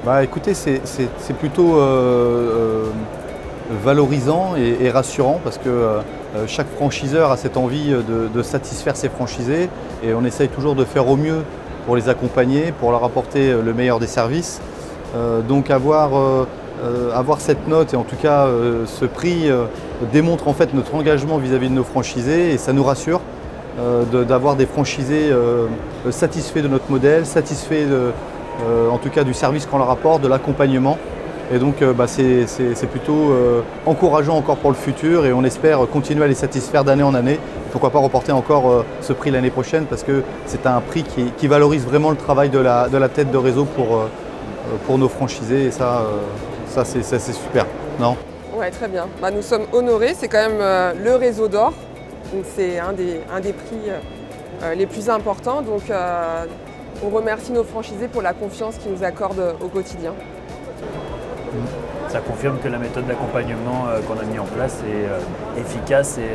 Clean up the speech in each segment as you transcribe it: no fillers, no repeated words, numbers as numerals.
Bah écoutez, c'est plutôt valorisant et rassurant parce que chaque franchiseur a cette envie de satisfaire ses franchisés et on essaye toujours de faire au mieux pour les accompagner, pour leur apporter le meilleur des services. Donc avoir cette note et en tout cas ce prix démontre en fait notre engagement vis-à-vis de nos franchisés et ça nous rassure d'avoir des franchisés satisfaits de notre modèle, satisfaits en tout cas du service qu'on leur apporte, de l'accompagnement. Et donc c'est plutôt encourageant encore pour le futur et on espère continuer à les satisfaire d'année en année. Pourquoi pas reporter encore ce prix l'année prochaine parce que c'est un prix qui valorise vraiment le travail de la tête de réseau pour nos franchisés et ça c'est super, non? Ouais, très bien. Nous sommes honorés, c'est quand même le réseau d'or, donc c'est un des prix les plus importants. Donc on remercie nos franchisés pour la confiance qu'ils nous accordent au quotidien. Ça confirme que la méthode d'accompagnement qu'on a mis en place est efficace et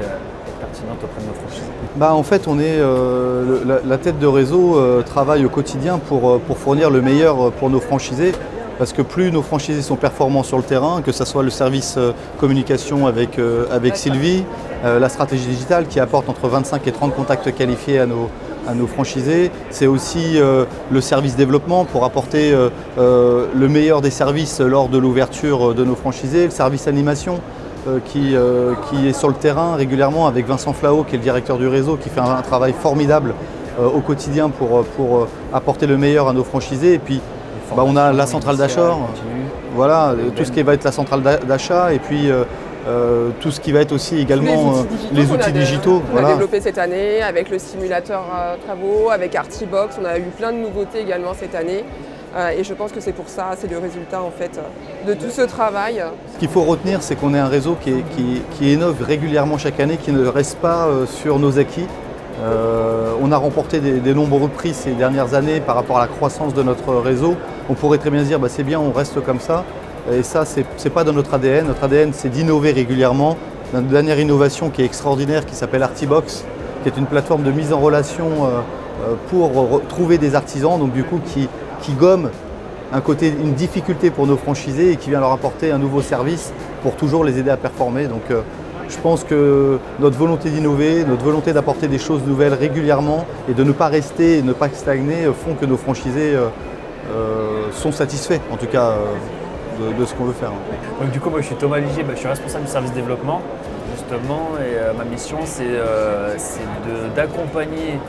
pertinente auprès de nos franchisés. En fait, on est la tête de réseau travaille au quotidien pour fournir le meilleur pour nos franchisés. Parce que plus nos franchisés sont performants sur le terrain, que ce soit le service communication avec Sylvie, la stratégie digitale qui apporte entre 25 et 30 contacts qualifiés à nos franchisés. C'est aussi le service développement pour apporter le meilleur des services lors de l'ouverture de nos franchisés. Le service animation qui est sur le terrain régulièrement avec Vincent Flao qui est le directeur du réseau qui fait un travail formidable au quotidien pour apporter le meilleur à nos franchisés. Et puis, on a la centrale d'achat, voilà, tout ce qui va être la centrale d'achat et puis tout ce qui va être aussi également les outils digitaux. On a développé cette année avec le simulateur travaux, avec Artibox, on a eu plein de nouveautés également cette année et je pense que c'est pour ça, c'est le résultat en fait de tout ce travail. Ce qu'il faut retenir, c'est qu'on est un réseau qui innove régulièrement chaque année, qui ne reste pas sur nos acquis. On a remporté des nombreux prix ces dernières années par rapport à la croissance de notre réseau. On pourrait très bien se dire c'est bien, on reste comme ça. Et ça, c'est pas dans notre ADN. Notre ADN, c'est d'innover régulièrement. Notre dernière innovation qui est extraordinaire, qui s'appelle Artibox, qui est une plateforme de mise en relation pour trouver des artisans, donc du coup qui gomme une difficulté pour nos franchisés et qui vient leur apporter un nouveau service pour toujours les aider à performer. Donc, je pense que notre volonté d'innover, notre volonté d'apporter des choses nouvelles régulièrement et de ne pas rester, ne pas stagner font que nos franchisés sont satisfaits, en tout cas, de ce qu'on veut faire. Donc du coup, moi je suis Thomas Ligier, je suis responsable du service développement justement et ma mission c'est d'accompagner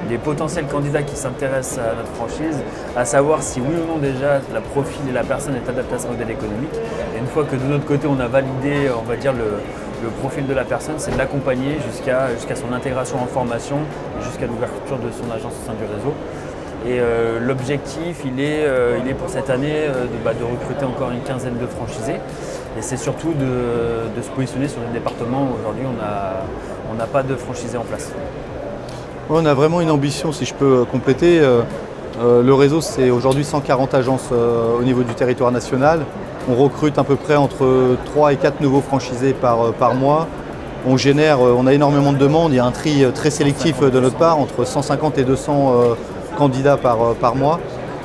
les potentiels candidats qui s'intéressent à notre franchise, à savoir si oui ou non déjà la profil et la personne est adaptée à ce modèle économique. Et une fois que de notre côté on a validé, on va dire, le profil de la personne, c'est de l'accompagner jusqu'à son intégration en formation, jusqu'à l'ouverture de son agence au sein du réseau. Et l'objectif, il est pour cette année de recruter encore une quinzaine de franchisés. Et c'est surtout de se positionner sur des départements où aujourd'hui on n'a pas de franchisés en place. On a vraiment une ambition, si je peux compléter. Le réseau, c'est aujourd'hui 140 agences au niveau du territoire national. On recrute à peu près entre 3 et 4 nouveaux franchisés par mois. On a énormément de demandes, il y a un tri très sélectif de notre part, entre 150 et 200 candidats par mois.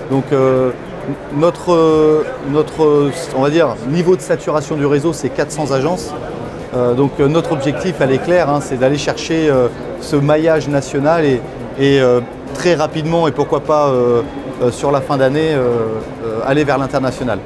Donc notre on va dire, niveau de saturation du réseau, c'est 400 agences. Donc notre objectif, elle est claire, c'est d'aller chercher ce maillage national et très rapidement, et pourquoi pas sur la fin d'année, aller vers l'international.